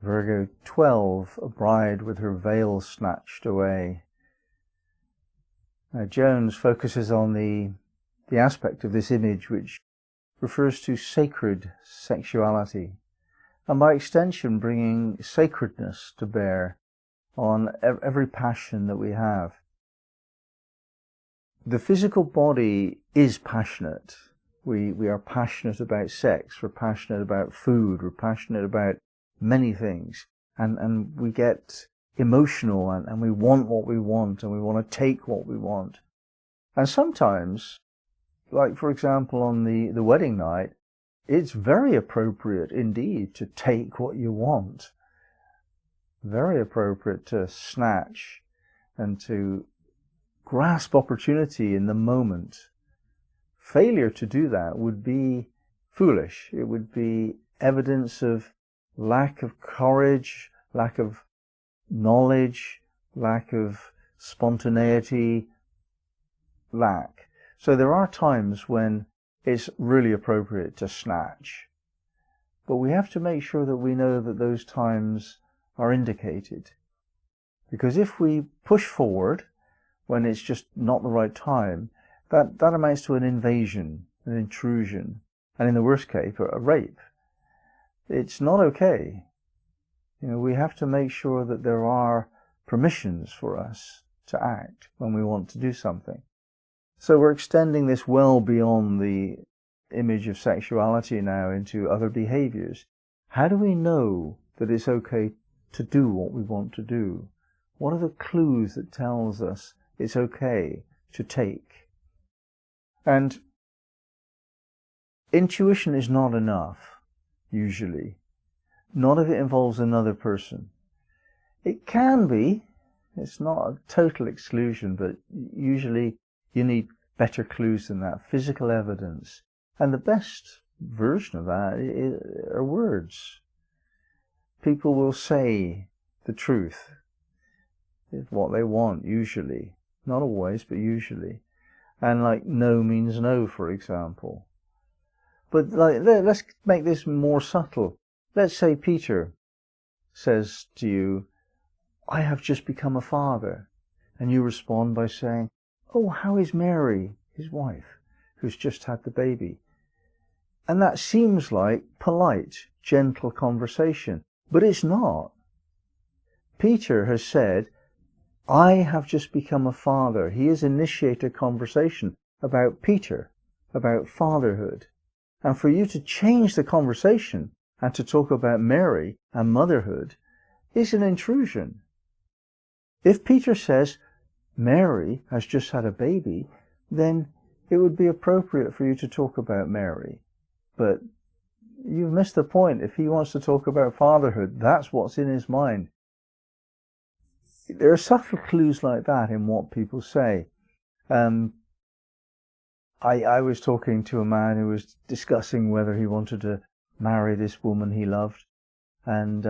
Virgo 12, a bride with her veil snatched away. Now, Jones focuses on the aspect of this image which refers to sacred sexuality, and by extension bringing sacredness to bear on every passion that we have. The physical body is passionate. We are passionate about sex, we're passionate about food, we're passionate about many things, and we get emotional and we want what we want and we want to take what we want. And sometimes, like for example on the wedding night, it's very appropriate indeed to take what you want. Very appropriate to snatch and to grasp opportunity in the moment. Failure to do that would be foolish. It would be evidence of lack of courage, lack of knowledge, lack of spontaneity, lack. So there are times when it's really appropriate to snatch. But we have to make sure that we know that those times are indicated. Because if we push forward when it's just not the right time, that amounts to an invasion, an intrusion, and in the worst case, a rape. It's not okay. We have to make sure that there are permissions for us to act when we want to do something. So we're extending this well beyond the image of sexuality now into other behaviors. How do we know that it's okay to do what we want to do? What are the clues that tells us it's okay to take? And intuition is not enough, usually. Not if it involves another person. It can be. It's not a total exclusion, but usually you need better clues than that, physical evidence. And the best version of that are words. People will say the truth, what they want, usually. Not always, but usually. And like no means no, for example. But let's make this more subtle. Let's say Peter says to you, I have just become a father. And you respond by saying, oh, how is Mary, his wife, who's just had the baby? And that seems like polite, gentle conversation. But it's not. Peter has said, I have just become a father. He has initiated a conversation about Peter, about fatherhood. And for you to change the conversation and to talk about Mary and motherhood is an intrusion. If Peter says, Mary has just had a baby, then it would be appropriate for you to talk about Mary. But you've missed the point. If he wants to talk about fatherhood, that's what's in his mind. There are subtle clues like that in what people say. I was talking to a man who was discussing whether he wanted to marry this woman he loved. And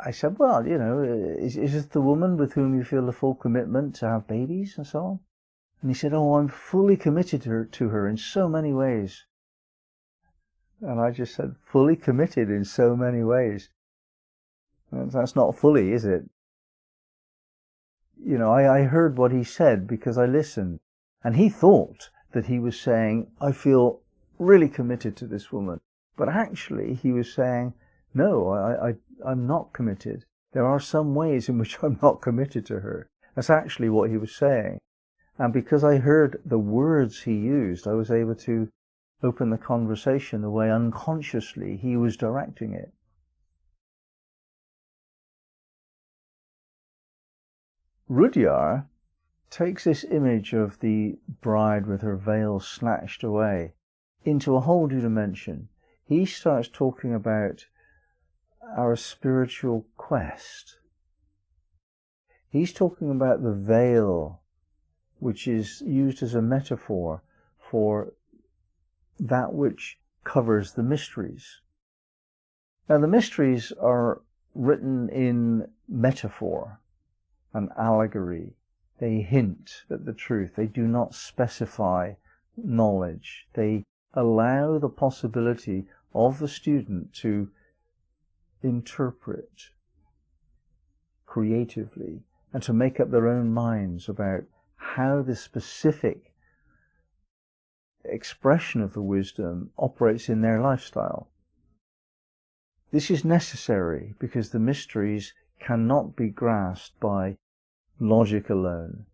I said, well, is this the woman with whom you feel the full commitment to have babies and so on? And he said, oh, I'm fully committed to her in so many ways. And I just said, fully committed in so many ways. That's not fully, is it? I heard what he said because I listened. And he thought that he was saying, I feel really committed to this woman. But actually, he was saying, no, I'm not committed. There are some ways in which I'm not committed to her. That's actually what he was saying. And because I heard the words he used, I was able to open the conversation the way unconsciously he was directing it. Rudhyar takes this image of the bride with her veil snatched away into a whole new dimension. He starts talking about our spiritual quest. He's talking about the veil, which is used as a metaphor for that which covers the mysteries. Now, the mysteries are written in metaphor and allegory. They hint at the truth. They do not specify knowledge. They allow the possibility of the student to interpret creatively and to make up their own minds about how the specific expression of the wisdom operates in their lifestyle. This is necessary because the mysteries cannot be grasped by logic alone,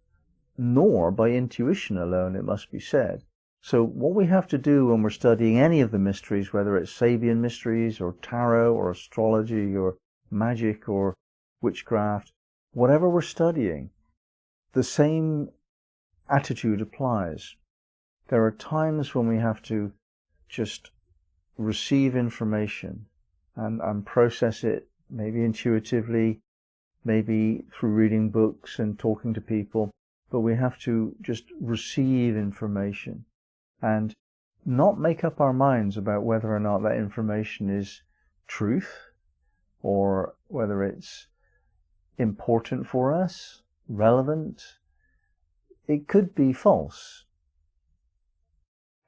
nor by intuition alone, it must be said. So what we have to do when we're studying any of the mysteries, whether it's Sabian Mysteries or tarot or astrology or magic or witchcraft, whatever we're studying, the same attitude applies. There are times when we have to just receive information and process it, maybe intuitively, maybe through reading books and talking to people, but we have to just receive information and not make up our minds about whether or not that information is truth or whether it's important for us, relevant. It could be false.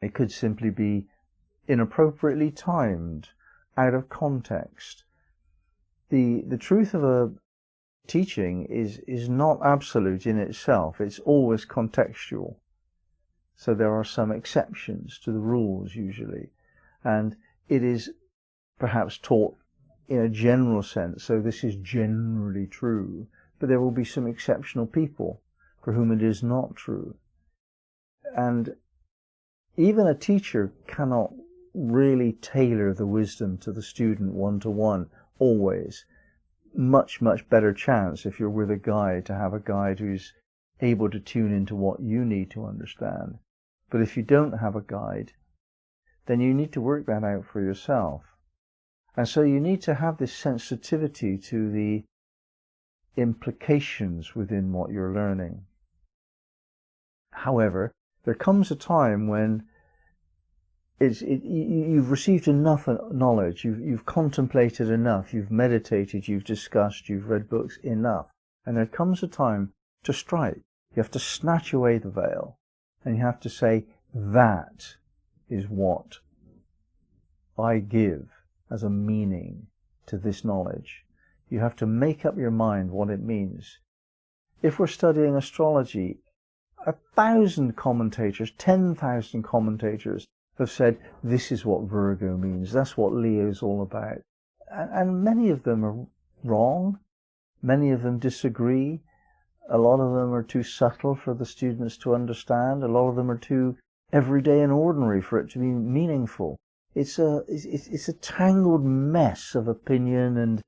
It could simply be inappropriately timed, out of context. The truth of a teaching is not absolute in itself. It's always contextual. So there are some exceptions to the rules usually. And it is perhaps taught in a general sense, so this is generally true. But there will be some exceptional people for whom it is not true. And even a teacher cannot really tailor the wisdom to the student one-to-one, always. Much better chance if you're with a guide to have a guide who's able to tune into what you need to understand. But if you don't have a guide, then you need to work that out for yourself. And so you need to have this sensitivity to the implications within what you're learning. However, there comes a time when you've received enough knowledge, you've contemplated enough, you've meditated, you've discussed, you've read books enough, and there comes a time to strike. You have to snatch away the veil, and you have to say, that is what I give as a meaning to this knowledge. You have to make up your mind what it means. If we're studying astrology, 1,000 commentators, 10,000 commentators have said, this is what Virgo means, that's what Leo's all about. And many of them are wrong, many of them disagree, a lot of them are too subtle for the students to understand, a lot of them are too everyday and ordinary for it to be meaningful. It's a tangled mess of opinion and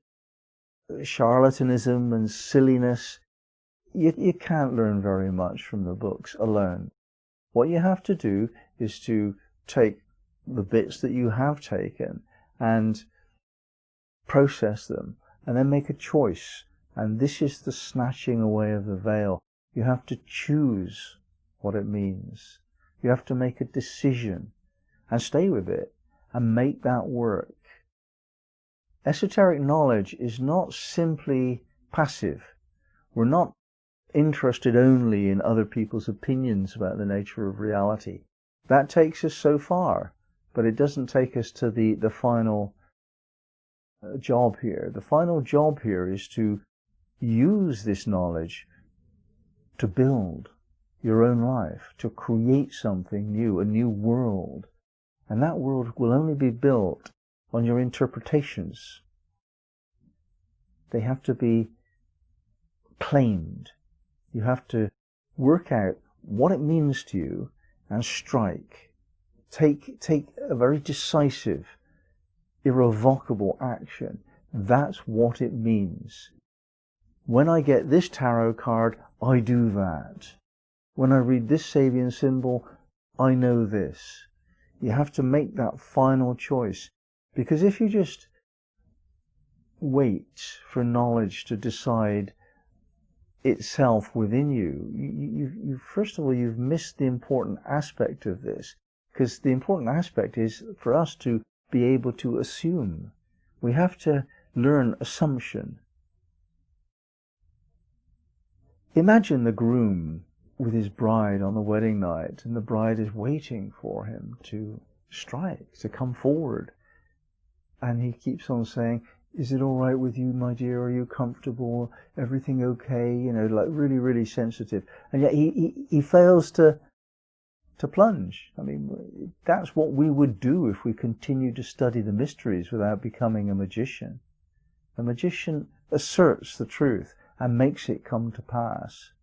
charlatanism and silliness. You can't learn very much from the books alone. What you have to do is to take the bits that you have taken and process them and then make a choice. And this is the snatching away of the veil. You have to choose what it means. You have to make a decision and stay with it and make that work. Esoteric knowledge is not simply passive. We're not interested only in other people's opinions about the nature of reality. That takes us so far, but it doesn't take us to the final job here. The final job here is to use this knowledge to build your own life, to create something new, a new world. And that world will only be built on your interpretations. They have to be claimed. You have to work out what it means to you and strike. Take a very decisive, irrevocable action. That's what it means. When I get this tarot card, I do that. When I read this Sabian symbol, I know this. You have to make that final choice. Because if you just wait for knowledge to decide itself within you, first of all, you've missed the important aspect of this. Because the important aspect is for us to be able to assume. We have to learn assumption. Imagine the groom with his bride on the wedding night, and the bride is waiting for him to strike, to come forward. And he keeps on saying, is it all right with you, my dear? Are you comfortable? Everything okay? You know, like really, really sensitive. And yet he fails to plunge. I mean, that's what we would do if we continued to study the mysteries without becoming a magician. A magician asserts the truth and makes it come to pass.